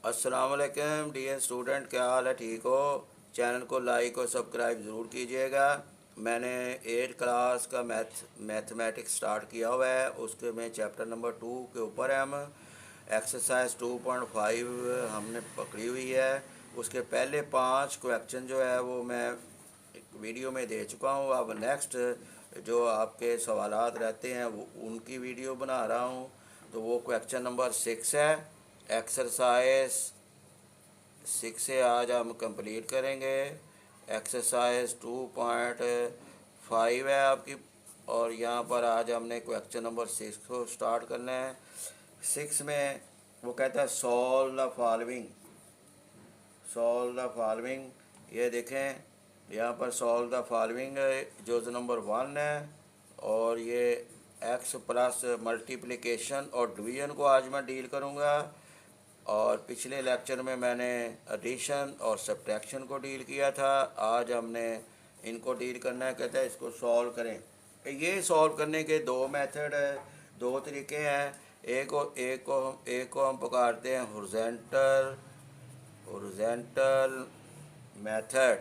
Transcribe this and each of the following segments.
अस्सलाम वालेकुम dear student, क्या हाल है? ठीक हो? चैनल को लाइक और सब्सक्राइब ज़रूर कीजिएगा। मैंने 8 क्लास का मैथमेटिक्स स्टार्ट किया हुआ है। उसके में चैप्टर नंबर 2 के ऊपर है। हम एक्सरसाइज 2.5 हमने पकड़ी हुई है। उसके पहले 5 क्वेश्चन जो है वो मैं वीडियो में दे चुका हूँ। अब नेक्स्ट जो आपके सवालात रहते हैं वो उनकी वीडियो बना रहा हूँ। तो वो क्वेश्चन नंबर 6 है। एक्सरसाइज 6 से आज हम कंप्लीट करेंगे। एक्सरसाइज 2.5 है आपकी, और यहाँ पर आज हमने क्वेश्चन नंबर 6 को स्टार्ट करना है। 6 में वो कहता है सॉल्व द फॉलोइंग। ये देखें, यहाँ पर सॉल्व द फॉलोइंग जो नंबर 1 है, और ये एक्स प्लस मल्टीप्लिकेशन और डिवीजन को आज मैं डील करूँगा। और पिछले लेक्चर में मैंने एडिशन और सब्ट्रैक्शन को डील किया था। आज हमने इनको डील करना है। कहता है इसको सॉल्व करें। ये सॉल्व करने के दो मेथड है, दो तरीके हैं। एक को हम पुकारते हैं हॉरिजॉन्टल मेथड।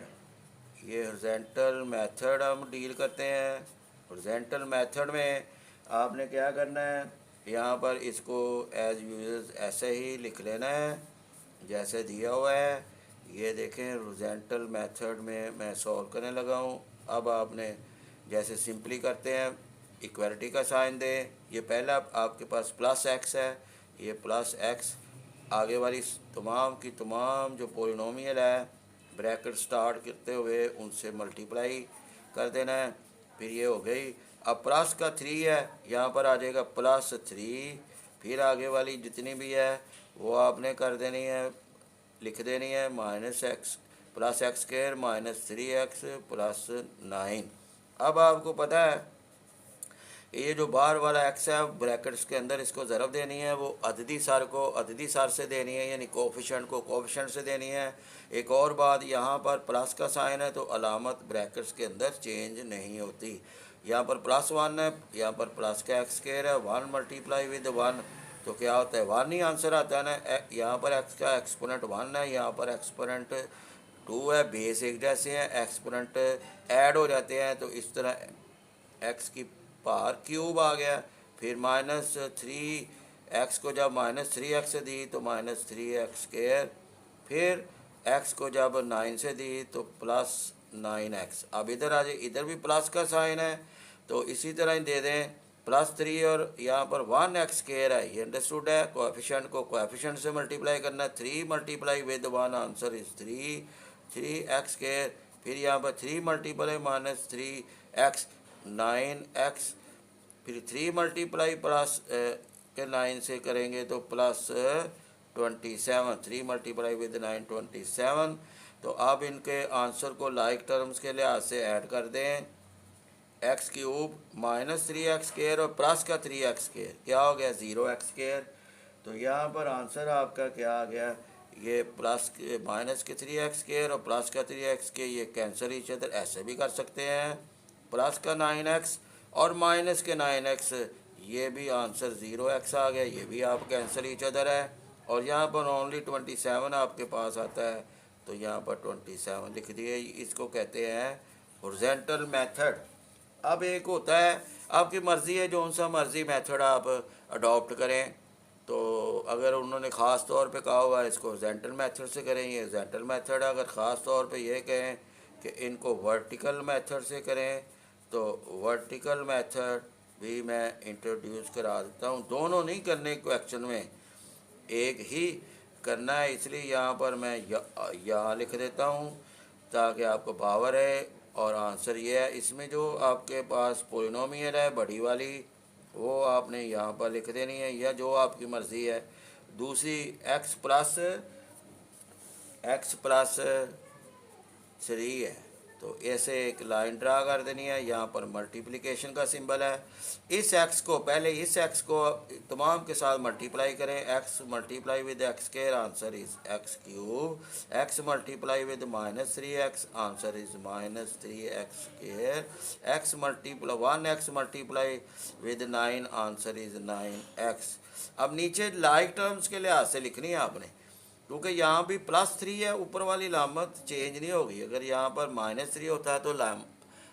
ये हॉरिजॉन्टल मेथड हम डील करते हैं। हॉरिजॉन्टल मेथड में आपने क्या करना है, यहाँ पर इसको एज यूजर्स ऐसे ही लिख लेना है जैसे दिया हुआ है। ये देखें, हॉरिजॉन्टल मेथड में मैं सॉल्व करने लगा हूँ। अब आपने जैसे सिंपली करते हैं, इक्वलिटी का साइन दें। ये पहला आपके पास प्लस एक्स है, ये प्लस एक्स। आगे वाली तमाम की तमाम जो पोलिनोमियल है, ब्रैकेट स्टार्ट करते हुए उनसे मल्टीप्लाई कर देना है। फिर ये हो गई। अब प्लस का 3 है, यहाँ पर आ जाएगा +3। फिर आगे वाली जितनी भी है वो आपने कर देनी है, लिख देनी है -x plus X square -3x + 9। अब आपको पता है ये जो बाहर वाला एक्स है ब्रैकेट्स के अंदर इसको ज़रब देनी है, वो अददी सार को अददी सार से देनी है, यानी कोफिशेंट को कोफिशेंट से देनी है। एक और बात, यहाँ पर प्लस का साइन है तो अलामत ब्रैकेट्स के अंदर चेंज नहीं होती। यहाँ पर +1 है, यहाँ पर प्लस का एक्स स्क्वायर है, 1 मल्टीप्लाई विद 1 तो क्या होता है 1 ही आंसर आता है ना। यहाँ पर एक्स का एक्सपोनेंट 1 है, यहाँ पर एक्सपोनेंट 2 है। बेस एक जैसे हैं, एक्सपोनेंट ऐड हो जाते हैं, तो इस तरह एक्स की पावर क्यूब आ गया। फिर -3x को जब -3x से दी तो -3x स्क्वायर। फिर x को जब 9 से दी तो +9x। अब इधर आ जाए, इधर भी प्लस का साइन है तो इसी तरह ही दे दें +3, और यहाँ पर 1x स्क्वायर है, ये अंडरस्टूड है। कोएफिशिएंट को कोएफिशिएंट से मल्टीप्लाई करना है। 3 multiply with 1 answer is 3x square. फिर यहाँ पर 3 मल्टीप्लाई -3x 9x। फिर 3 मल्टीप्लाई प्लस के 9 से करेंगे तो +27। 3 मल्टीप्लाई विद 9 27। तो अब इनके आंसर को लाइक टर्म्स के लिहाज से ऐड कर दें। x³ -3x स्क्वायर और प्लस का 3x स्क्वायर क्या हो गया 0x स्क्वायर। तो यहाँ पर आंसर आपका क्या आ गया, ये प्लस के माइनस के 3x स्क्वायर और प्लस का 3x के ये कैंसिल ईच अदर, ऐसे भी कर सकते हैं। प्लस का 9x और माइनस के 9x, ये भी आंसर 0x आ गया, ये भी आप कैंसिल ईच अदर है। और यहाँ पर ओनली 27 आपके पास आता है, तो यहाँ पर 27 लिख दिए। इसको कहते हैं हॉरिजॉन्टल मेथड। अब एक होता है आपकी मर्ज़ी है जौन सा मर्ज़ी मेथड आप अडॉप्ट करें। तो अगर उन्होंने ख़ास तौर पे कहा हुआ है इसको हॉरिजॉन्टल मेथड से करें, ये हॉरिजॉन्टल मेथड है। अगर ख़ास तौर पे ये कहें कि इनको वर्टिकल मेथड से करें तो वर्टिकल मेथड भी मैं इंट्रोड्यूस करा देता हूँ। दोनों नहीं करने क्वेश्चन में, एक ही करना है, इसलिए यहाँ पर मैं यहाँ लिख देता हूँ ताकि आपको पावर है। और आंसर ये है, इसमें जो आपके पास पोलिनोमियल है बड़ी वाली वो आपने यहाँ पर लिख देनी है, या जो आपकी मर्ज़ी है। दूसरी x प्लस 3 है, तो ऐसे एक लाइन ड्रा कर देनी है। यहाँ पर मल्टीप्लिकेशन का सिंबल है। इस x को पहले इस x को तमाम के साथ मल्टीप्लाई करें। x multiply with x square answer is x³। x multiply with -3x answer is -3x square. x multiply 1x multiply with 9 answer is 9x। अब नीचे लाइक टर्म्स के लिहाज से लिखनी है आपने। क्योंकि यहाँ भी +3 है, ऊपर वाली अलामत चेंज नहीं होगी। अगर यहाँ पर -3 होता है तो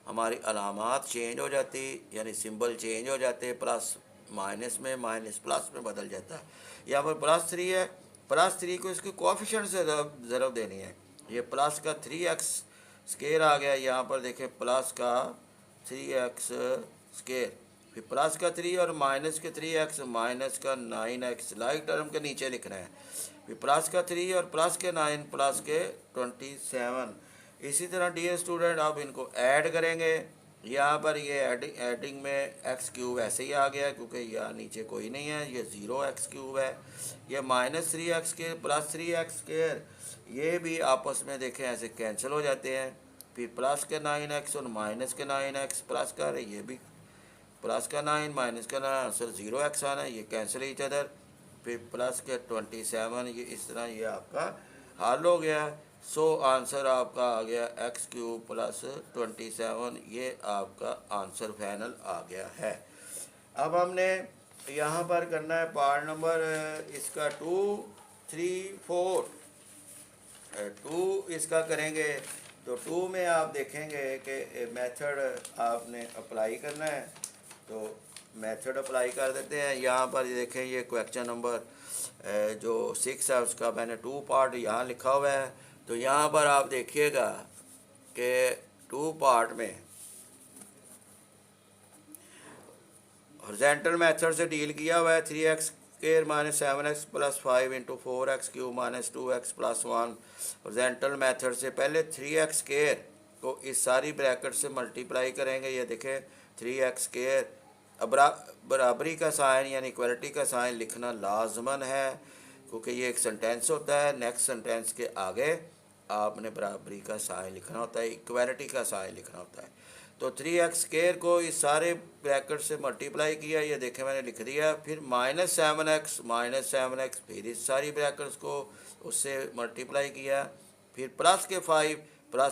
हमारी अलामात चेंज हो जाती, यानी सिंबल चेंज हो जाते, प्लस माइनस में, माइनस प्लस में बदल जाता है। यहाँ पर +3 है, +3 को इसके कोएफिशिएंट से ज़रब देनी है। ये प्लस का 3x स्केयर आ गया, यहाँ पर देखें प्लस का 3x स्केयर, फिर प्लस का 3 और माइनस के 3x, माइनस का 9x लाइक टर्म के नीचे लिखना है, फिर प्लस का 3 और प्लस के 9 प्लस के 27। इसी तरह डियर स्टूडेंट आप इनको ऐड करेंगे। यहाँ पर ये एडिंग में x³ ऐसे ही आ गया क्योंकि यहाँ नीचे कोई नहीं है, ये 0x³ है। ये -3x square plus 3x square, ये भी आपस में देखें ऐसे कैंसिल हो जाते हैं। फिर प्लस के 9x और माइनस के 9x प्लस का, ये भी प्लस का 9 माइनस का 9 आंसर 0x आना है, ये कैंसिल ईच अदर। फिर प्लस के 27, ये इस तरह ये आपका हल हो गया। सो आंसर आपका आ गया x³ प्लस 27, ये आपका आंसर फाइनल आ गया है। अब हमने यहाँ पर करना है पार्ट नंबर इसका 2, 3, 4। 2 इसका करेंगे तो 2 में आप देखेंगे कि मेथड आपने अप्लाई करना है, तो मेथड अप्लाई कर देते हैं। यहाँ पर देखें ये क्वेश्चन नंबर जो 6 है उसका मैंने 2 पार्ट यहाँ लिखा हुआ है। तो यहाँ पर आप देखिएगा कि 2 पार्ट में हॉरिजॉन्टल मेथड से डील किया हुआ है। 3x square minus 7x plus 5 into 4x³ minus 2x plus 1। Horizontal method से पहले 3x स्क्वायर को इस सारी ब्रैकेट से मल्टीप्लाई करेंगे। ये देखें 3x स्क्वायर, बराबरी का साइन यानी इक्वलिटी का साइन लिखना लाजमन है क्योंकि ये एक सेंटेंस होता है। नेक्स्ट सेंटेंस के आगे आपने बराबरी का साइन लिखना होता है, इक्वलिटी का साइन लिखना होता है। तो 3x स्क्वायर को इस सारे ब्रैकेट से मल्टीप्लाई किया, ये देखें मैंने लिख दिया। फिर -7x फिर इस सारी ब्रैकेट्स को उससे मल्टीप्लाई किया। फिर प्लस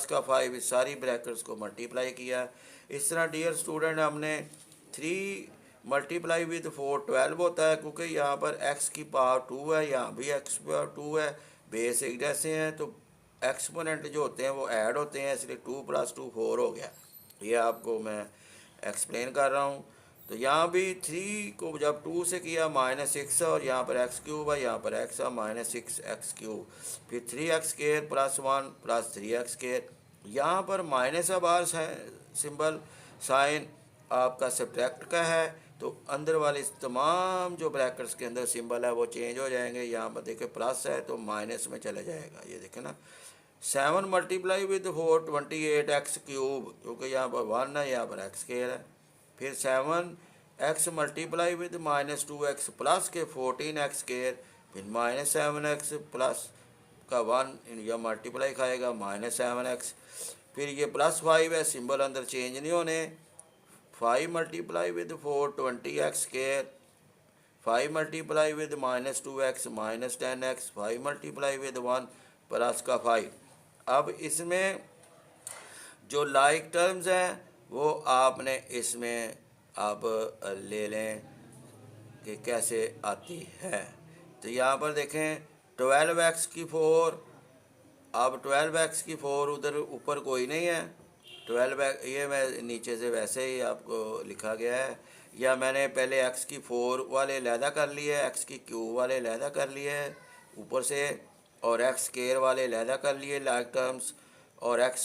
का 5 इस सारी ब्रैकेट्स को मल्टीप्लाई किया। इस तरह डियर स्टूडेंट हमने 3 मल्टीप्लाई विद 4 12 होता है क्योंकि यहाँ पर x की पावर 2 है, यहाँ भी x की पावर 2 है, बेस एक जैसे हैं तो एक्सपोनेंट जो होते हैं वो ऐड होते हैं, इसलिए 2 + 2 4 हो गया। ये आपको मैं एक्सप्लेन कर रहा हूँ। तो यहाँ भी 3 को जब 2 से किया -6 और यहाँ पर x³ है, यहाँ पर x है -6x³। फिर 3x square plus 1 plus 3x square, यहाँ पर माइनस बार सिंबल साइन आपका सब्ट्रैक्ट का है, तो अंदर वाले तमाम जो ब्रैकेट्स के अंदर सिंबल है वो चेंज हो जाएंगे। यहाँ पर देखें प्लस है तो माइनस में चला जाएगा। ये देखें ना, 7 मल्टीप्लाई विद 4 28x³ क्योंकि यहाँ पर 1 है, यहाँ पर x स्क्वायर है। फिर 7x multiply with -2x plus के 14x स्क्वायर, फिर -7x प्लस का 1 या मल्टीप्लाई खाएगा -7x। फिर ये +5 है, सिंबल अंदर चेंज नहीं होने। 5 multiply with 4 20x square, 5 multiply with -2x -10x, 5 multiply with 1 plus का 5। अब इसमें जो लाइक टर्म्स हैं वो आपने इसमें अब ले लें कि कैसे आती है। तो यहाँ पर देखें 12x की 4, अब 12x की 4 उधर ऊपर कोई नहीं है। 12x ये मैं नीचे से वैसे ही आपको लिखा गया है, या मैंने पहले x की 4 वाले अलहदा कर लिए, x की क्यूब वाले अलहदा कर लिए ऊपर से, और x स्क्वायर वाले अलहदा कर लिए लाइक टर्म्स, और x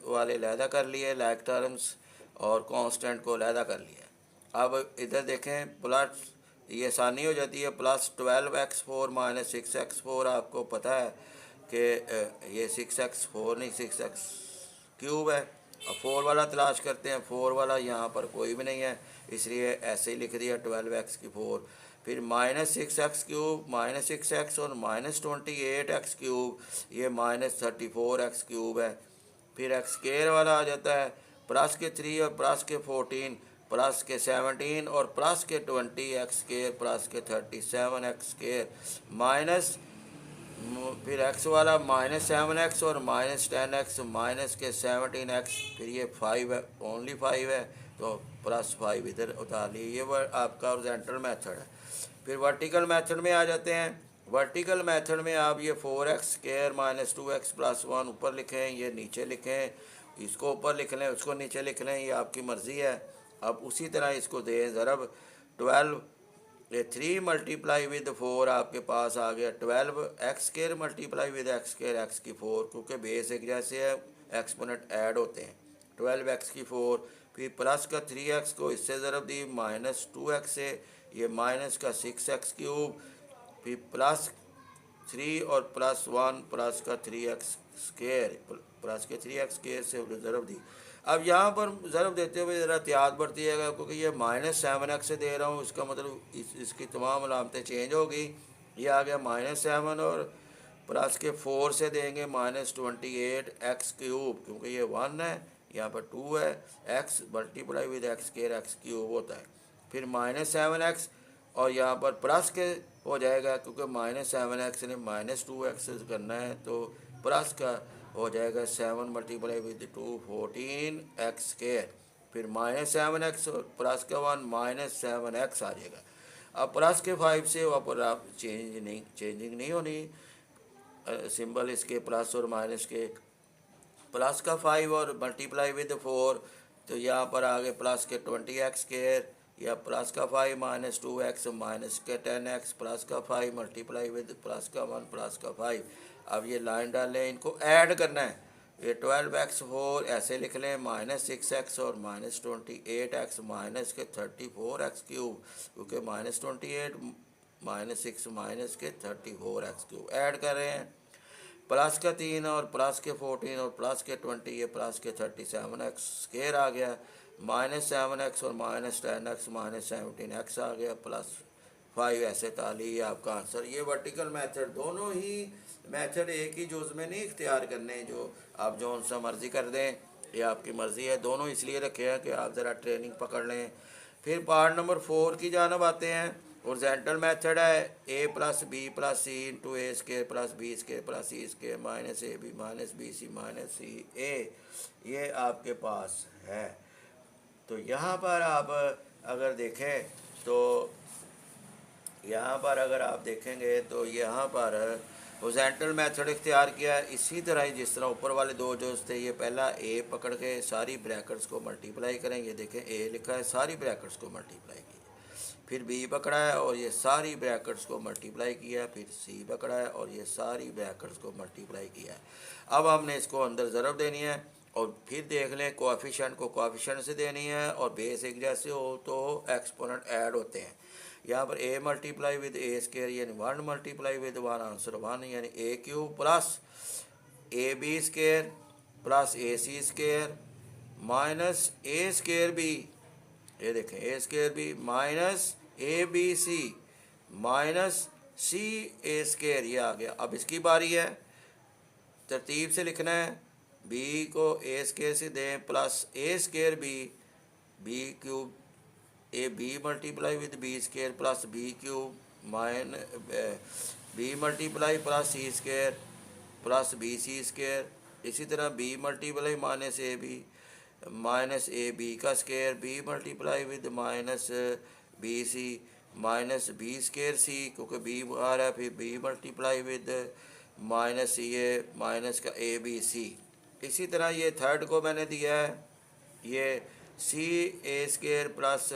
वाले अलहदा कर लिए लाइक टर्म्स, और कांस्टेंट को अलहदा कर लिया। अब इधर देखें प्लस, ये आसानी हो जाती है। प्लस 12x4 -6x4, आपको पता है कि ये 6x4 नहीं 6x³ है। अब 4 वाला तलाश करते हैं, 4 वाला यहाँ पर कोई भी नहीं है, इसलिए ऐसे ही लिख दिया 12x की 4। फिर -6x³ -6x और -28x³, ये -34x³ है। फिर x स्क्वायर वाला आ जाता है, प्लस के 3 और प्लस के 14 प्लस के 17 और प्लस के 20x स्क्वायर प्लस के 37x² माइनस, फिर x वाला -7x और -10x माइनस के 17x, फिर ये 5 है, ओनली 5 है तो +5 इधर उतार लिए। ये आपका हॉरिजॉन्टल मेथड है। फिर वर्टिकल मेथड में आ जाते हैं। वर्टिकल मेथड में आप ये 4x² माइनस 2x प्लस 1 ऊपर लिखें, ये नीचे लिखें, इसको ऊपर लिख लें, उसको नीचे लिख लें, ये आपकी मर्ज़ी है। अब उसी तरह इसको दें ज़रब 12, ये 3 मल्टीप्लाई विद 4 आपके पास आ गया 12x² multiply with x² x की 4, क्योंकि बेस एक जैसे है, एक्सपोनेंट ऐड होते हैं। 12x की 4, फिर प्लस का 3x को इससे ज़रब दी माइनस 2x से, ये माइनस का 6x³ फिर प्लस 3 और प्लस 1 प्लस का 3x² प्लस के 3x² से ज़रब दी। अब यहाँ पर ज़रब देते हुए ज़रा एहतियात बरतिएगा, क्योंकि ये -7x से दे रहा हूँ, इसका मतलब इसकी तमाम अलामतें चेंज होगी। ये आ गया -7 और प्लस के 4 से देंगे -28x³, क्योंकि ये 1 है, यहाँ पर 2 है, x multiply with x² x³ होता है। फिर -7x और यहाँ पर प्लस के हो जाएगा, क्योंकि -7x ने -2x करना है, तो प्लस का हो जाएगा 7 मल्टीप्लाई विद 2 14x², फिर -7x और प्लस का 1 -7x आ जाएगा। अब प्लस के 5 से वहाँ पर आप चेंजिंग नहीं होनी, सिंबल इसके प्लस और माइनस के। प्लस का 5 और मल्टीप्लाई विद 4, तो यहाँ पर आगे प्लस के 20x² या प्लस का 5 माइनस 2x माइनस के 10x प्लस का 5 मल्टीप्लाई विद प्लस का 1 प्लस का 5। अब ये लाइन डालें, इनको ऐड करना है। ये 12x4 ऐसे लिख लें, -6x और -28x माइनस के 34x³, क्योंकि -28 -6 माइनस के 34x³ ऐड कर रहे हैं। प्लस का 3 और प्लस के 14 और प्लस के 20, ये प्लस के 37x² आ गया, -7x और -10x -17x आ गया, प्लस 5 ऐसे ताली आपका आंसर। ये वर्टिकल मेथड, दोनों ही मेथड एक ही जुज़ में नहीं इख्तियार करने, जो आप जो सा मर्ज़ी कर दें, ये आपकी मर्ज़ी है। दोनों इसलिए रखे हैं कि आप ज़रा ट्रेनिंग पकड़ लें। फिर पार्ट नंबर 4 की जानब आते हैं। हॉरिजॉन्टल मेथड है a + b + c × a² + b² + c² minus ab minus bc minus ca, ये आपके पास है। तो यहाँ पर आप अगर देखें तो यहाँ पर अगर आप देखेंगे तो यहाँ पर हॉरिजॉन्टल मेथड इख्तियार किया है, इसी तरह ही जिस तरह ऊपर वाले दो जो थे, ये पहला a पकड़ के सारी ब्रैकेट्स को मल्टीप्लाई करें, ये देखें a लिखा है, सारी ब्रैकेट्स को मल्टीप्लाई किया, फिर b पकड़ा है और ये सारी ब्रैकेट्स को मल्टीप्लाई किया, फिर c पकड़ा है और ये सारी ब्रैकेट्स को मल्टीप्लाई किया है। अब हमने इसको अंदर ज़रब देनी है और फिर देख लें कोएफिशिएंट को कोएफिशिएंट से देनी है, और बेस एक जैसे हो तो एक्सपोनेंट ऐड होते हैं। यहाँ पर a मल्टीप्लाई विद a² यानी 1 मल्टीप्लाई विद 1 आंसर 1 यानी a³ plus ab² plus ac² minus a²b, ये देखें a² minus abc minus ca², ये आ गया। अब इसकी बारी है, तरतीब से लिखना है, b को a² से दें plus a²b b³ A B multiply with b² plus b³ minus b multiply plus c² plus bc², इसी तरह b मल्टीप्लाई माइनस ab का square, b multiply with minus bc minus b² c, क्योंकि b आ रहा है, फिर b multiply with minus ca minus का abc। इसी तरह ये थर्ड को मैंने दिया है, ये ca² प्लस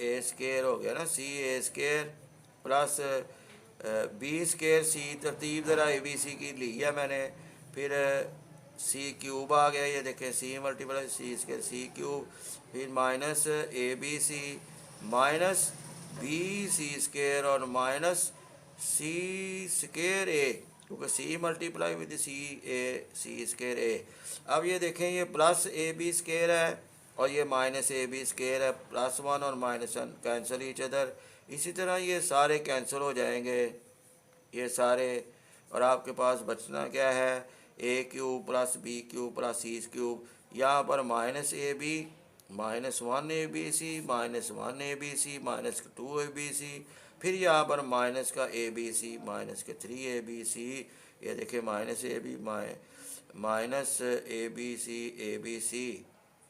a² हो गया ना, ca² प्लस b² c, तरतीब ज़रा abc की ली है मैंने, फिर c³ आ गया, ये देखें c मल्टीप्लाई c², c³, फिर माइनस abc माइनस bc² और माइनस c²a, क्योंकि c मल्टीप्लाई विद c²a। अब ये देखें, ये प्लस ab² है और ये माइनस ab² है, +1 और -1 कैंसिल ईच अदर। इसी तरह ये सारे कैंसिल हो जाएंगे, ये सारे, और आपके पास बचना क्या है, a³ plus b³ plus c³। यहाँ पर minus ab minus 1 abc minus 1 abc minus 2 abc, फिर यहाँ पर माइनस का abc माइनस के 3 abc, ये देखिए माइनस ab माइनस abc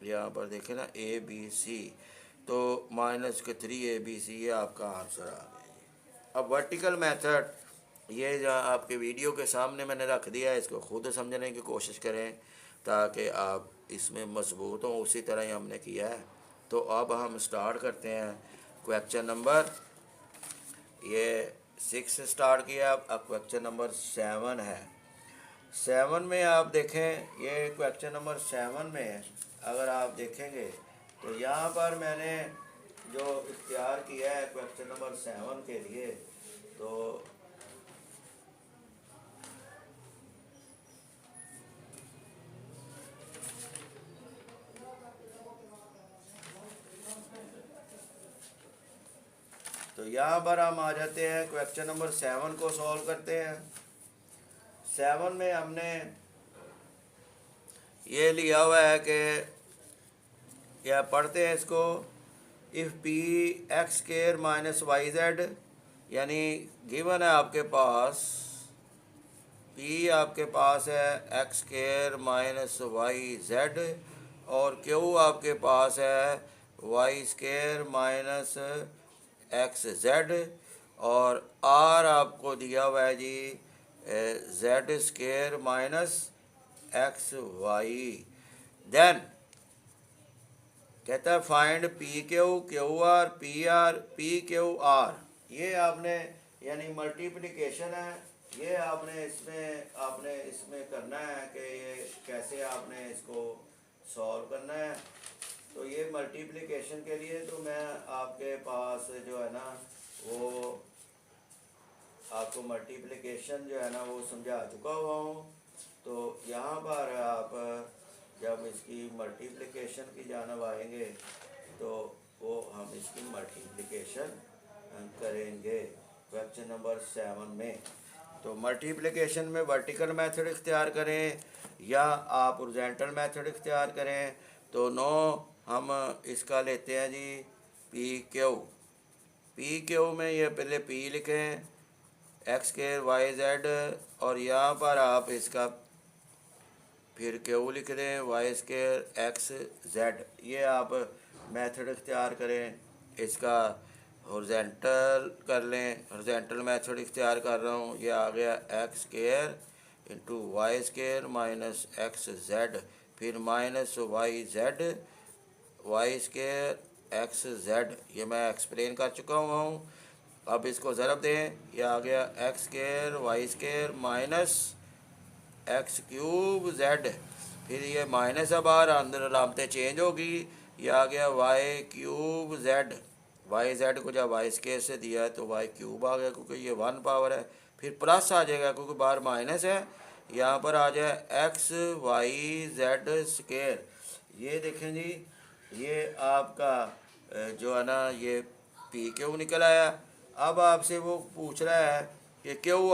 यहाँ पर देखें ना abc, तो माइनस के 3 abc, ये आपका आंसर आ गया। अब वर्टिकल मेथड ये जो आपके वीडियो के सामने मैंने रख दिया है, इसको खुद समझने की कोशिश करें ताकि आप इसमें मजबूत हों। उसी तरह ही हमने किया है। तो अब हम स्टार्ट करते हैं क्वेश्चन नंबर ये 6 स्टार्ट किया। अब क्वेश्चन नंबर 7 है। 7 में आप देखें, ये क्वेश्चन नंबर 7 में अगर आप देखेंगे तो यहाँ पर मैंने जो इख्तियार किया है क्वेश्चन नंबर 7 के लिए, तो यहाँ पर हम आ जाते हैं क्वेश्चन नंबर 7 को सॉल्व करते हैं। 7 में हमने ये लिया हुआ है कि या पढ़ते हैं इसको, if P X square minus Y Z, यानी गिवन है आपके पास पी आपके पास है X square minus Y Z और क्यू आपके पास है Y square minus X Z और आर आपको दिया हुआ है जी Z square minus X Y. Then कहता है find P Q Q R P Q R. ये आपने यानी मल्टीप्लिकेशन है, ये आपने इसमें करना है कि ये कैसे आपने इसको सॉल्व करना है। तो ये मल्टीप्लिकेशन के लिए तो मैं आपके पास जो है ना वो आपको मल्टीप्लिकेशन जो है ना वो समझा चुका हुआ हूँ। तो यहाँ पर आप जब इसकी मल्टीप्लिकेशन की जानब आएंगे तो वो हम इसकी मल्टीप्लिकेशन करेंगे क्वेश्चन नंबर 7 में। तो मल्टीप्लिकेशन में वर्टिकल मेथड इख्तियार करें या आप हॉरिजॉन्टल मेथड इख्तियार करें। तो नो हम इसका लेते हैं जी पी क्यू में ये पहले पी लिखें एक्स स्क्वायर वाई जेड और यहाँ पर आप इसका फिर क्यू लिख दें वाई स्क्वायर एक्स जेड। ये आप मेथड इख्तियार करें, इसका हॉरिजॉन्टल कर लें। हॉरिजॉन्टल मेथड इख्तियार कर रहा हूँ। ये आ गया X square into Y square minus X Z, फिर minus Y Z Y square X Z. ये मैं एक्सप्लेन कर चुका हुआ हूँ। अब इसको ज़रब दें, ये आ गया X square Y square minus X cube Z, फिर ये माइनस अब बाहर अंदर अलामतें चेंज होगी। ये आ गया Y cube Z, Y Z को जब वाई स्क्वायर से दिया है तो वाई क्यूब आ गया क्योंकि ये 1 पावर है। फिर प्लस आ जाएगा क्योंकि बाहर माइनस है, यहाँ पर आ जाए एक्स वाई जेड स्क्वायर। ये देखें जी, ये आपका जो है ना ये पी क्यू निकल आया। अब आपसे वो पूछ रहा है कि क्यू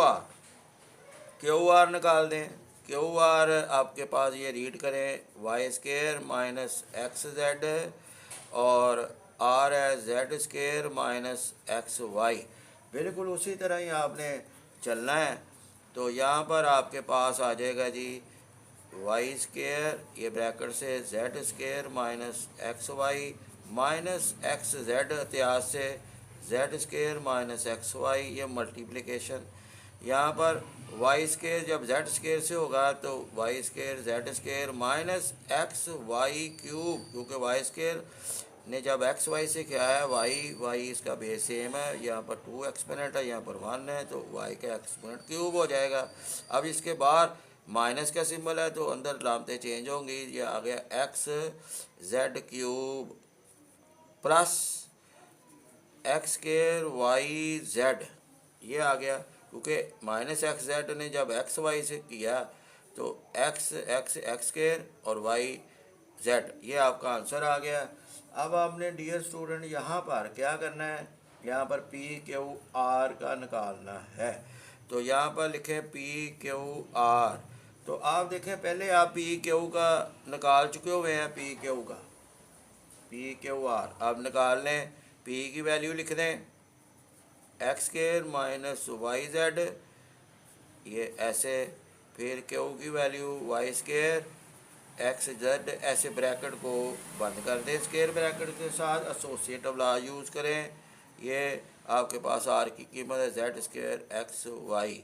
आर निकाल दें। क्यू आर आपके पास ये रीड करें Y square minus X Z और आर है Z square minus X Y. बिल्कुल उसी तरह ही आपने चलना है। तो यहाँ पर आपके पास आ जाएगा जी वाई स्क्वायर, ये ब्रैकेट से Z square minus X Y minus X Z इतिहास से Z square minus X Y. ये मल्टीप्लिकेशन। यहाँ पर वाई स्क्वायर जब जेड स्क्वायर से होगा तो Y square Z square minus X Y cube, क्योंकि वाई स्क्वायर ने जब एक्स वाई से किया है वाई इसका बेस सेम है। यहाँ पर 2 एक्सपोनेंट है, यहाँ पर 1 है, तो वाई का एक्सपोनेंट क्यूब हो जाएगा। अब इसके बाहर माइनस का सिंबल है तो अंदर लामतें चेंज होंगी। ये आ गया X Z cube plus X square Y Z. ये आ गया क्योंकि माइनस एक्स जेड ने जब एक्स वाई से किया तो एक्स स्क्वायर और वाई जेड। ये आपका आंसर आ गया। अब आपने डियर स्टूडेंट यहाँ पर क्या करना है, यहाँ पर पी क्यू आर का निकालना है। तो यहाँ पर लिखें पी क्यू आर। तो आप देखें पहले आप पी क्यू का निकाल चुके हुए हैं, पी क्यू आर आप निकाल लें। पी की वैल्यू लिख दें X square minus Y Z, ये ऐसे, फिर क्यू की value Y square X Z, ऐसे ब्रैकेट को बंद कर दें। स्क्वायर ब्रैकेट के साथ एसोसिएटिव लॉ यूज़ करें। ये आपके पास आर की कीमत है जेड स्क्वायर एक्स वाई।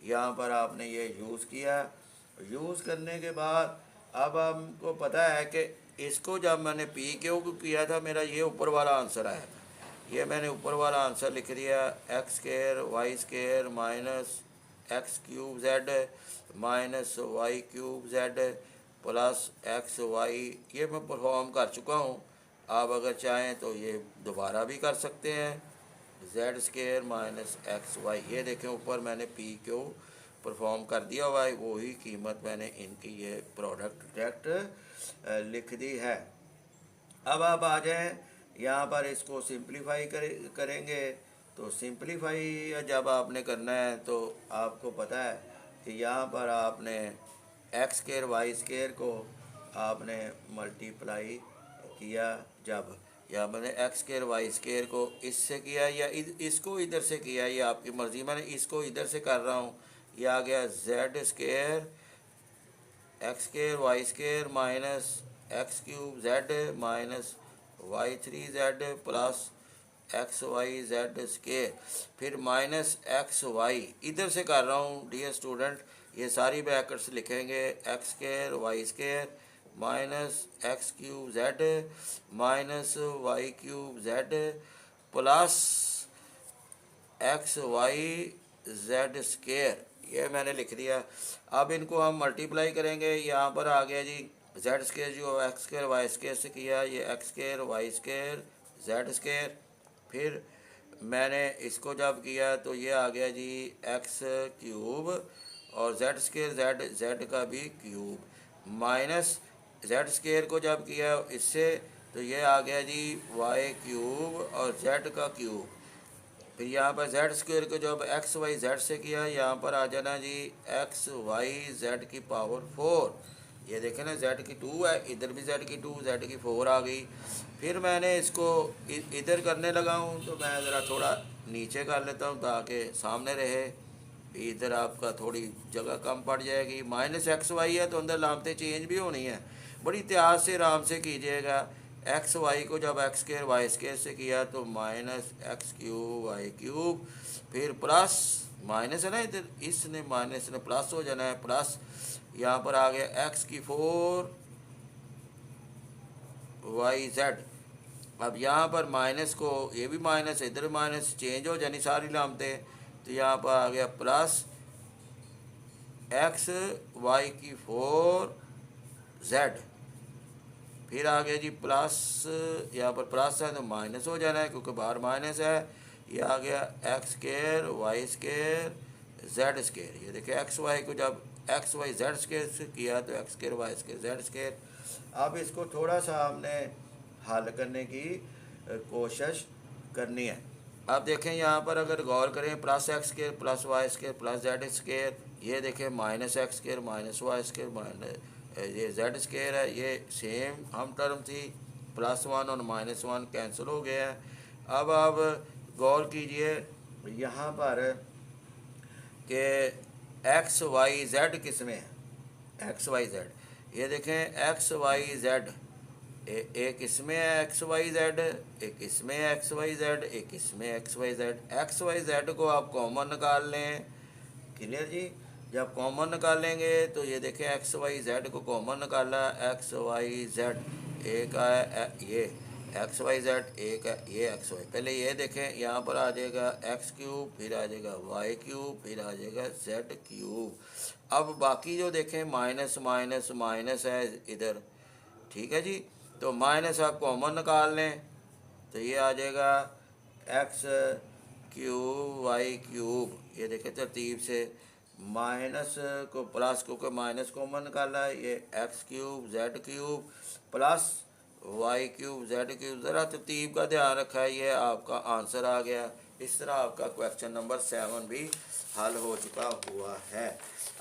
यहाँ पर आपने ये यूज़ किया। यूज़ करने के बाद अब हमको पता है कि इसको जब मैंने पी क्यू को किया था, मेरा ये ऊपर वाला आंसर आया था। ये मैंने ऊपर वाला आंसर लिख दिया, X square Y square minus X cube Z minus Y cube Z plus X Y. ये मैं परफॉर्म कर चुका हूँ। आप अगर चाहें तो ये दोबारा भी कर सकते हैं, Z square minus X Y. ये देखें ऊपर मैंने पी क्यू परफॉर्म कर दिया हुआ है, वही कीमत मैंने इनकी ये प्रोडक्ट डायरेक्ट लिख दी है। अब आप आ जाएं यहाँ पर, इसको सिंप्लीफाई करेंगे। तो सिंप्लीफाई जब आपने करना है तो आपको पता है कि यहाँ पर आपने एक्स स्क्वायर वाई स्क्वायर को आपने मल्टीप्लाई किया। जब या मैंने एक्स स्क्वायर वाई स्क्वायर को इससे किया या इसको इधर से किया, ये आपकी मर्ज़ी। मैंने इसको इधर से कर रहा हूँ। ये आ गया Z square X square Y square minus X cube Z minus Y three Z plus X Y Z square, फिर माइनस एक्स वाई इधर से कर रहा हूँ डियर स्टूडेंट। ये सारी ब्रैकेट्स लिखेंगे, X square Y square minus X cube Z minus Y cube Z plus X Y Z square. ये मैंने लिख दिया। अब इनको हम मल्टीप्लाई करेंगे। यहाँ पर आ गया जी जेड स्क्वायर जो एक्स स्क्वायर वाई स्क्वायर से किया, ये X square Y square Z square. फिर मैंने इसको जब किया तो ये आ गया जी एक्स क्यूब और जेड स्क्वायर जेड जेड का भी क्यूब माइनस जेड स्क्वायर को जब किया इससे तो ये आ गया जी वाई क्यूब और जेड का क्यूब। फिर यहाँ पर जेड स्क्वायर को जब एक्स वाई जेड से किया, यहाँ पर आ जाना जी एक्स वाई जेड की पावर 4। ये देखें ना जेड की 2 है, इधर भी जेड की 2, जेड की 4 आ गई। फिर मैंने इसको इधर करने लगा हूँ, तो मैं ज़रा थोड़ा नीचे कर लेता हूँ ताकि सामने रहे। इधर आपका थोड़ी जगह कम पड़ जाएगी। माइनस एक्स वाई है तो अंदर लामतें चेंज भी होनी है, बड़ी एहतियात से आराम से कीजिएगा। एक्स वाई को जब एक्स स्क्वायर वाई स्क्वायर से किया तो minus X cube Y cube, फिर प्लस माइनस है ना इधर, इसने माइनस ने प्लस हो जाना है, प्लस यहाँ पर आ गया एक्स की 4 वाई जेड। अब यहाँ पर माइनस को, ये भी माइनस इधर माइनस चेंज हो जानी सारी लामतें। तो यहाँ पर आ गया प्लस एक्स वाई की 4 जेड, फिर आ गया जी प्लस, यहाँ पर प्लस है तो माइनस हो जाना है क्योंकि बाहर माइनस है। ये आ गया X square Y square Z square. ये देखिए एक्स वाई को जब एक्स वाई जेड स्क्वायर से किया तो X square Y square Z square. अब इसको थोड़ा सा हमने हल करने की कोशिश करनी है। अब देखें यहाँ पर अगर गौर करें, plus X square plus Y square plus Z square, ये देखें minus X square minus Y square minus ये जेड स्क्वायर है, ये सेम हम टर्म थी, +1 और -1 कैंसिल हो गया है। अब आप गौर कीजिए यहाँ पर कि एक्स वाई जेड किस में है, एक्स वाई जेड। ये देखें एक्स वाई जेड, एक इसमें है एक्स वाई जेड, एक इसमें है एक्स वाई जेड, एक इसमें X Y Z. X Y Z को आप कॉमन निकाल लें, क्लियर जी। जब कॉमन निकालेंगे तो ये देखें एक्स वाई जेड को कॉमन निकाला, एक्स वाई जेड एक है, ये एक्स वाई जेड एक है, ये एक्स वाई। पहले ये देखें यहाँ पर आ जाएगा एक्स क्यूब, फिर आ जाएगा वाई क्यूब, फिर आ जाएगा जेड क्यूब। अब बाकी जो देखें माइनस माइनस माइनस है इधर, ठीक है जी। तो माइनस आप कॉमन निकाल लें तो ये आ जाएगा एक्स क्यूब वाई क्यूब। ये देखें तरतीब से माइनस को प्लस को माइनस कॉमन निकाला है, ये X cube Z cube plus Y cube Z cube. ज़रा तरतीब का ध्यान रखा है, ये आपका आंसर आ गया। इस तरह आपका क्वेश्चन नंबर 7 भी हल हो चुका हुआ है।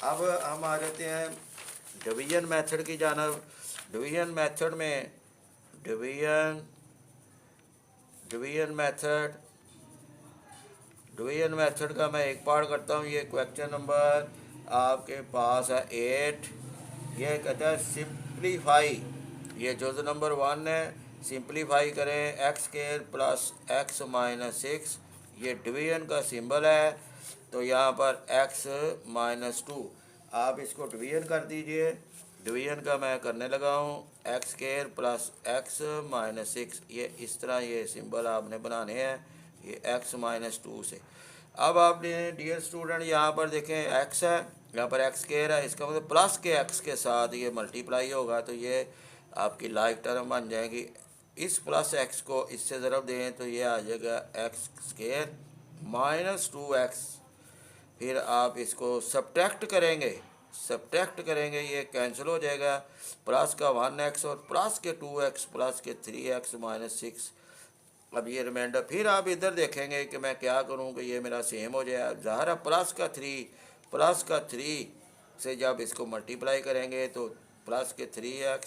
अब हम आ जाते हैं डिवीजन मेथड की जानब। डिवीजन मेथड में डिवीजन मेथड का मैं एक पार्ट करता हूँ। ये क्वेश्चन नंबर आपके पास है 8। ये कहता है सिंप्लीफाई, ये जुज़ नंबर 1 है। सिंप्लीफाई करें x square plus x minus 6, ये डिवीजन का सिंबल है, तो यहाँ पर x -2 आप इसको डिवीजन कर दीजिए। डिवीजन का मैं करने लगा हूँ, एक्स स्केयर प्लस x -6, ये इस तरह ये सिंबल आपने बनाने हैं, ये x -2 से। अब आपने डियर स्टूडेंट यहाँ पर देखें x है, यहाँ पर x स्केयर है, इसका मतलब प्लस के x के साथ ये मल्टीप्लाई होगा, तो ये आपकी लाइक टर्म बन जाएगी। इस प्लस x को इससे ज़रब दें तो ये आ जाएगा x स्केयर -2x। फिर आप इसको सब्ट्रैक्ट करेंगे, ये कैंसिल हो जाएगा। प्लस का 1x और प्लस के 2x प्लस के 3x -6। अब ये रिमाइंडर फिर आप इधर देखेंगे कि मैं क्या करूं कि ये मेरा सेम हो जाए। ज़ाहिर है प्लस का 3 से जब इसको मल्टीप्लाई करेंगे तो प्लस के 3x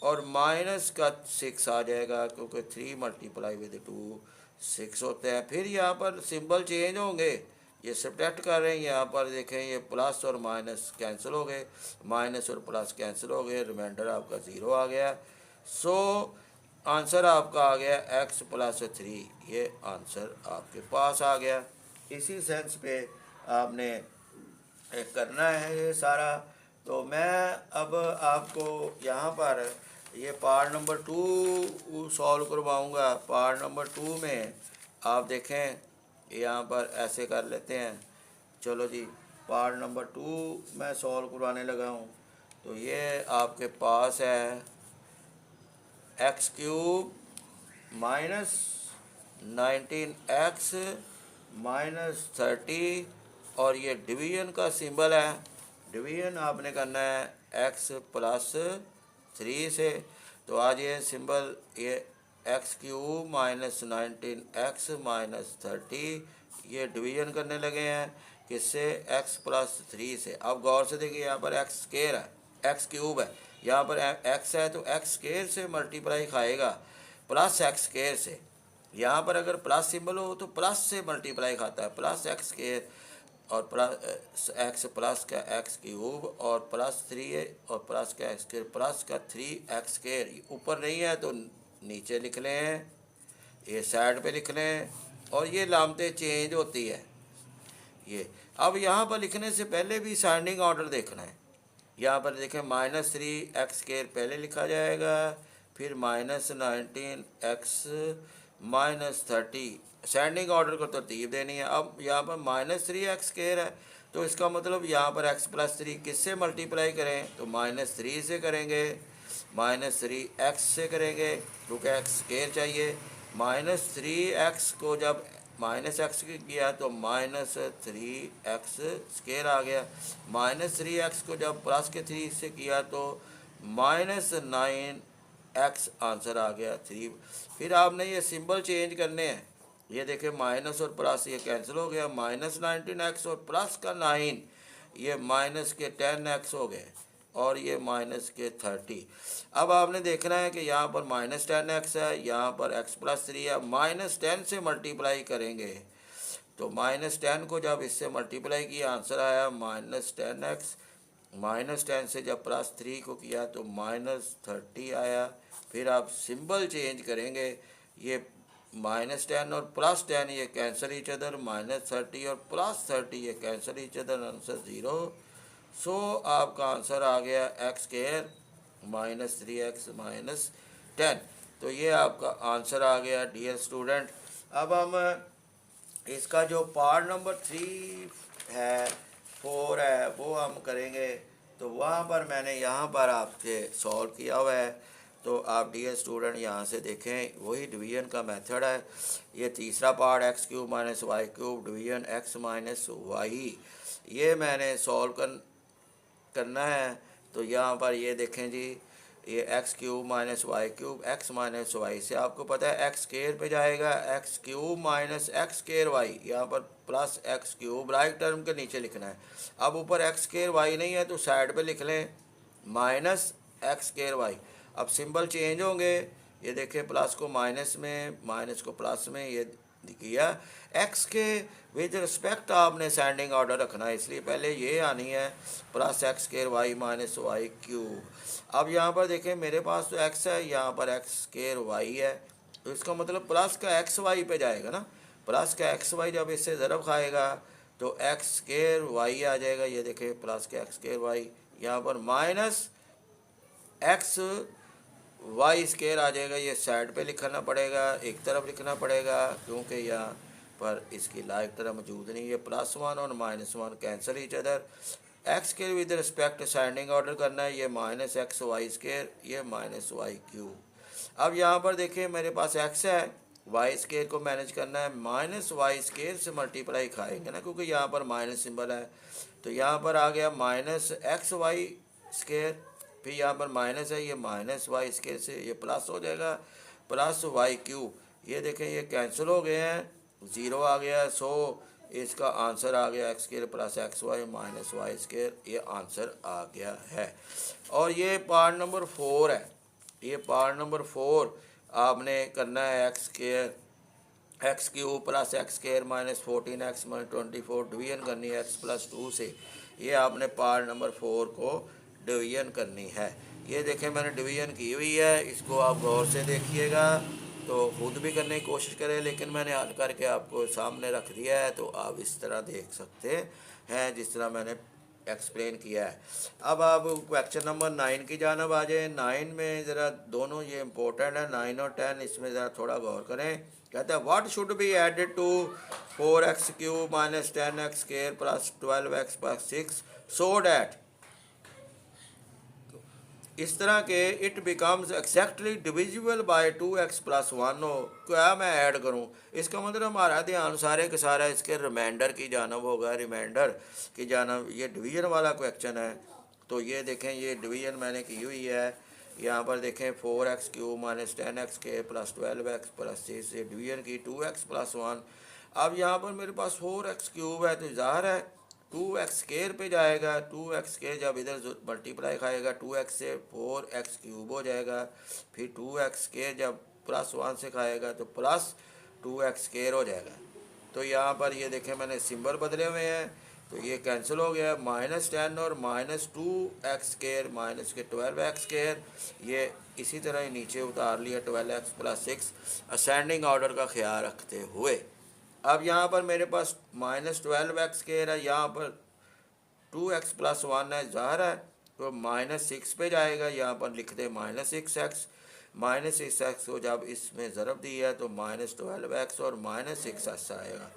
और माइनस का 6 आ जाएगा, क्योंकि 3 मल्टीप्लाई विद 2 6 होते हैं। फिर यहाँ पर सिंबल चेंज होंगे, ये सब्ट्रैक्ट कर रहे हैं, यहाँ पर देखें ये प्लस और माइनस कैंसिल हो गए, माइनस और प्लस कैंसिल हो गए, रिमाइंडर आपका 0 आ गया। सो आंसर आपका आ गया x +3, ये आंसर आपके पास आ गया। इसी सेंस पे आपने करना है ये सारा। तो मैं अब आपको यहाँ पर ये पार्ट नंबर 2 सॉल्व करवाऊँगा। पार्ट नंबर 2 में आप देखें यहाँ पर ऐसे कर लेते हैं। चलो जी, पार्ट नंबर 2 मैं सॉल्व करवाने लगा हूँ। तो ये आपके पास है x³ -19x -30 और ये डिवीजन का सिंबल है। डिवीजन आपने करना है x +3 से। तो आज ये सिंबल ये x³ -19x -30 ये डिवीजन करने लगे हैं किससे, x +3 से। अब गौर से देखिए यहाँ पर x स्केयर है, x³ है, यहाँ पर x है तो x स्केयर से मल्टीप्लाई खाएगा प्लस x स्केयर से। यहाँ पर अगर प्लस सिंबल हो तो प्लस से मल्टीप्लाई खाता है, प्लस x स्केयर और प्लस x प्लस का x³ और +3 और प्लस का x स्केयर प्लस का 3x स्केयर। ऊपर नहीं है तो नीचे लिख लें, ये साइड पे लिख लें, और ये लामते चेंज होती है ये। अब यहाँ पर लिखने से पहले भी साइंडिंग ऑर्डर देखना है। यहाँ पर देखें -3x स्केयर पहले लिखा जाएगा, फिर -19x -30 सेंडिंग ऑर्डर को तरतीब देनी है। अब यहाँ पर -3x स्केयर है, तो इसका मतलब यहाँ पर x +3 किससे मल्टीप्लाई करें, तो -3 से करेंगे, -3x से करेंगे, क्योंकि x स्केयर चाहिए। -3x को जब -x किया तो -3x स्केयर आ गया, -3x को जब प्लस के 3 से किया तो -9x आंसर आ गया 3। फिर आपने ये सिंबल चेंज करने हैं। ये देखें माइनस और प्लस ये कैंसिल हो गया, -19x और प्लस का 9 ये माइनस के 10x हो गए और ये माइनस के 30। अब आपने देखना है कि यहाँ पर -10x है, यहाँ पर x +3 है, -10 से मल्टीप्लाई करेंगे तो -10 को जब इससे मल्टीप्लाई किया आंसर आया -10x, -10 से जब +3 को किया तो -30 आया। फिर आप सिंबल चेंज करेंगे, ये -10 और +10 ये कैंसिल ईच अदर, -30 और +30 ये कैंसिल ईच अदर, आंसर 0। सो आपका आंसर आ गया x स्केयर -3x -10। तो ये आपका आंसर आ गया डियर स्टूडेंट। अब हम इसका जो पार्ट नंबर 3 है 4 है वो हम करेंगे। तो वहाँ पर मैंने यहाँ पर आपके सॉल्व किया हुआ है, तो आप डियर स्टूडेंट यहाँ से देखें, वही डिवीजन का मेथड है। ये तीसरा part x³ -y³ division x -y, ये मैंने सॉल्व करना है। तो यहाँ पर ये देखें जी, ये x³ -y³ x -y से आपको पता है x स्केयर पे जाएगा, x³ -x स्केयर y, यहाँ पर प्लस x³ राइट टर्म के नीचे लिखना है। अब ऊपर x स्केयर y नहीं है तो साइड पे लिख लें -x स्केयर y। अब सिंबल चेंज होंगे, ये देखें प्लस को माइनस में, माइनस को प्लस में, ये किया। x के विद रिस्पेक्ट आपने सेंडिंग ऑर्डर रखना है, इसलिए पहले ये आनी है +x स्केयर y -y³। अब यहाँ पर देखें मेरे पास तो x है, यहाँ पर x स्केयर y है, तो इसका मतलब प्लस का xy पे जाएगा ना, प्लस का एक्स वाई जब इससे ज़रब खाएगा तो एक्स स्केयर वाई आ जाएगा। ये देखें प्लस का एक्स स्केयर वाई, यहाँ पर माइनस एक्स वाई स्केयर आ जाएगा। ये साइड पे लिखना पड़ेगा, एक तरफ लिखना पड़ेगा, क्योंकि यहाँ पर इसकी लाइक तरह मौजूद नहीं है। +1 और -1 कैंसिल ईच अदर। एक्स के विद रिस्पेक्ट असेंडिंग ऑर्डर करना है, ये माइनस एक्स वाई स्केयर, ये माइनस वाई क्यूब। अब यहाँ पर देखिए मेरे पास एक्स है, वाई स्केयर को मैनेज करना है, माइनस वाई स्केयर से मल्टीप्लाई खाएंगे ना, क्योंकि यहाँ पर माइनस सिंबल है। तो यहाँ पर आ गया माइनस एक्स वाई स्केयर, फिर यहाँ पर माइनस है, ये माइनस वाई स्केयर से ये प्लस हो जाएगा, प्लस वाई क्यूब। ये देखें ये कैंसिल हो गए हैं, ज़ीरो आ गया है। सो इसका आंसर आ गया X square plus X Y minus Y square, ये आंसर आ गया है। और ये पार्ट नंबर 4 है। ये पार्ट नंबर 4 आपने करना है X square x cube plus x square minus 14x minus 24 division करनी है x प्लस 2 से। ये आपने पार्ट नंबर 4 को डिवीजन करनी है। ये देखें मैंने डिवीजन की हुई है, इसको आप गौर से देखिएगा, तो खुद भी करने की कोशिश करें, लेकिन मैंने हल करके आपको सामने रख दिया है, तो आप इस तरह देख सकते हैं जिस तरह मैंने एक्सप्लेन किया है। अब आप क्वेश्चन नंबर 9 की जानब आ जाए। 9 में ज़रा दोनों ये इम्पोर्टेंट है, 9 और 10, इसमें ज़रा थोड़ा गौर करें। कहता है what should be added to 4x cube minus 10x square plus 12x plus 6 so that, इस तरह के it becomes exactly divisible by 2x plus 1 हो। क्या मैं ऐड करूं? इसका मतलब हमारा ध्यान सारे के सारा इसके रिमाइंडर की जानब होगा, रिमाइंडर की जानब। ये डिवीजन वाला क्वेश्चन है, तो ये देखें ये डिवीजन मैंने की हुई है। यहाँ पर देखें 4x क्यूब माइनस 10x के प्लस 12x प्लस 6 से डिवीजन की 2x प्लस 1। अब यहाँ पर मेरे पास 4x क्यूब है, तो ज़ाहिर है 2x स्केयर पे जाएगा। 2x स्केयर जब इधर मल्टीप्लाई खाएगा 2x से 4x क्यूब हो जाएगा। फिर 2x स्केयर जब प्लस 1 से खाएगा तो प्लस 2x स्केयर हो जाएगा। तो यहाँ पर ये देखें मैंने सिंबल बदले हुए हैं, तो ये कैंसिल हो गया। -10 और -2x स्केयर माइनस के 12x स्केयर, ये इसी तरह ही नीचे उतार लिया 12x प्लस 6 असेंडिंग ऑर्डर का ख्याल रखते हुए। अब यहाँ पर मेरे पास -12x स्केयर है, यहाँ पर 2x प्लस 1 है, ज़ाहिर है तो -6 पे जाएगा। यहाँ पर लिख दे -6x, -6x को जब इसमें ज़रब दिया है तो -12x और -6x आएगा।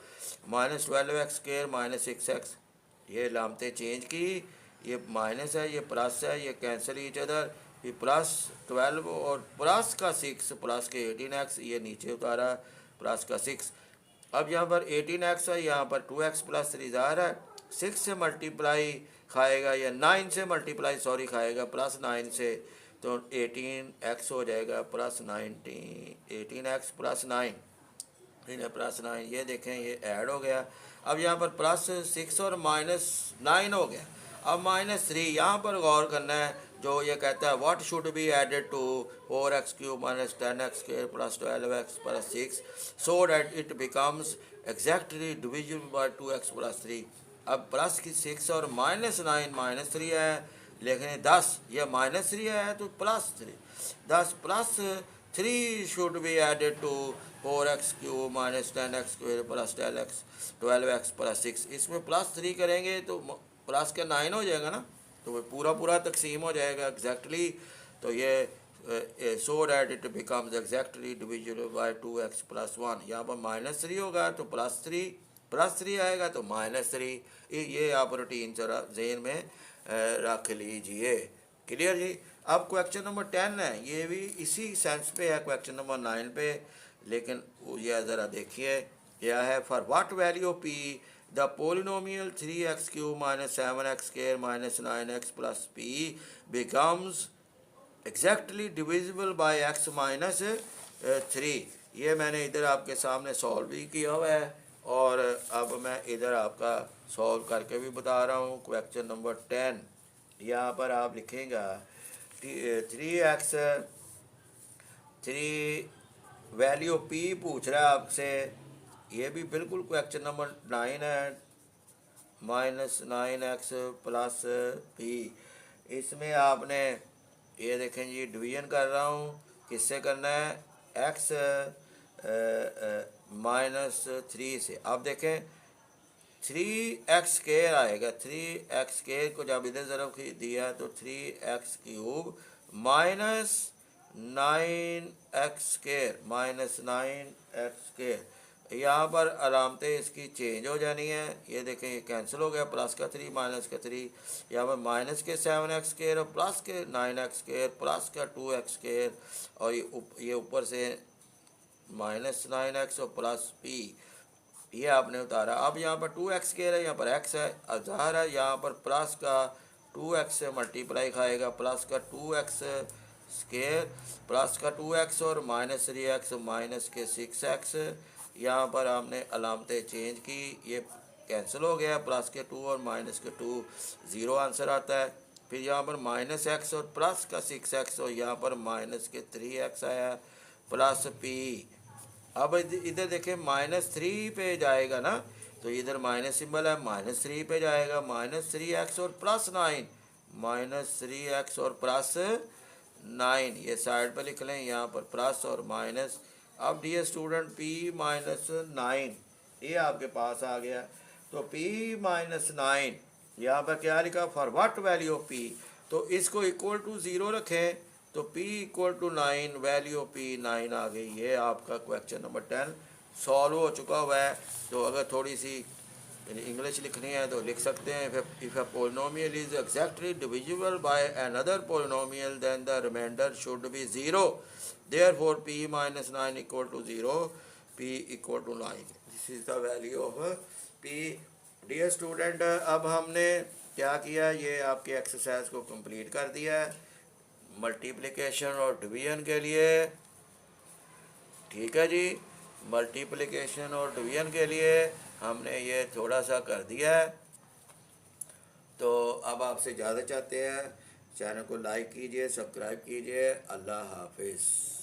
-12x स्केयर -6x, ये लामते चेंज की, ये माइनस है, ये प्लस है, ये कैंसिल ईच अदर। फिर +12 और प्लस का 6 प्लस के 18x, ये नीचे उतारा प्लस का 6। अब यहाँ पर 18x है, यहाँ पर 2x प्लस 3 ज़ाहिर है 6 से मल्टीप्लाई खाएगा या 9 से मल्टीप्लाई सॉरी खाएगा प्लस 9 से, तो 18x हो जाएगा प्लस 18x प्लस 9 प्लस 9। ये देखें ये ऐड हो गया। अब यहाँ पर +6 और -9 हो गया। अब -3 यहाँ पर गौर करना है, जो ये कहता है what should be added to 4x cube minus 10x square plus 12x plus 6 so that it becomes exactly divisible by 2x plus 3। अब प्लस की 6 और -9 -3 है, लेकिन 10 ये -3 है तो +3, 10 plus 3 should be added to 4x cube minus 10x square plus 12x plus 6। इसमें +3 करेंगे तो प्लस का 9 हो जाएगा ना, तो वो पूरा पूरा तकसीम हो जाएगा एग्जैक्टली। तो ये सो that it becomes exactly divisible by 2x plus 1। यहाँ पर -3 होगा तो +3 आएगा तो -3। ये आप रूटीन जरा जहन में रख लीजिए। क्लियर जी। अब क्वेश्चन नंबर 10 है, ये भी इसी सेंस पे है क्वेश्चन नंबर 9 पे, लेकिन यह ज़रा देखिए क्या है। For what value p the polynomial 3x cube minus 7x square minus 9x plus p becomes exactly divisible bye x minus 3। ये मैंने इधर आपके सामने सॉल्व भी किया हुआ है, और अब मैं इधर आपका सॉल्व करके भी बता रहा हूँ। क्वेश्चन नंबर 10 यहाँ पर आप लिखेंगे 3x 3 वैल्यू p पूछ रहा है आपसे। ये भी बिल्कुल क्वेश्चन नंबर 9 है, -9x प्लस p। इसमें आपने ये देखें जी डिवीजन कर रहा हूँ, किससे करना है, x -3 से। आप देखें 3x² आएगा, 3x² को जब इधर ज़रब दिया तो 3x³ -9x², यहाँ पर अलामतें इसकी चेंज हो जानी है। ये देखें ये कैंसिल हो गया, प्लस का 3 माइनस का 3, यहाँ पर माइनस के 7x² और प्लस के 9x² प्लस का 2x², और ये ऊपर से -9x और प्लस p, ये आपने उतारा। अब यहाँ पर 2x² है, यहाँ पर x है, अब ज़ाहिर है यहाँ पर प्लस का 2x से मल्टीप्लाई खाएगा, प्लस का 2x² प्लस का 2x और -3x माइनस के 6x। यहाँ पर हमने अलामतें चेंज की, ये कैंसिल हो गया, प्लस के 2 और माइनस के 2 ज़ीरो आंसर आता है। फिर यहाँ पर -x और प्लस का 6x और यहाँ पर माइनस के 3x आया, प्लस p। अब इधर देखें -3 पे जाएगा ना, तो इधर माइनस सिंबल है, -3 पे जाएगा, -3x और +9, -3x और +9, ये साइड पर लिख लें, यहाँ पर प्लस और माइनस। अब डियर स्टूडेंट p -9 ये आपके पास आ गया, तो p -9 यहाँ पर क्या लिखा, for what value of p, तो इसको इक्वल टू 0 रखें, तो p = 9, वैल्यू p 9 आ गई। ये आपका क्वेश्चन नंबर 10 सॉल्व हो चुका हुआ है। तो अगर थोड़ी सी इंग्लिश लिखनी है तो लिख सकते हैं, if a polynomial is exactly divisible by another polynomial then the remainder should be 0, therefore p -9 = 0, p = 9, this is the value of p। Dear student, अब हमने क्या किया, ये आपके एक्सरसाइज को कंप्लीट कर दिया है मल्टीप्लिकेशन और डिवीजन के लिए, ठीक है जी। मल्टीप्लिकेशन और डिवीजन के लिए हमने ये थोड़ा सा कर दिया है। तो अब आपसे इजाज़त चाहते हैं, चैनल को लाइक कीजिए, सब्सक्राइब कीजिए। अल्लाह हाफिज़।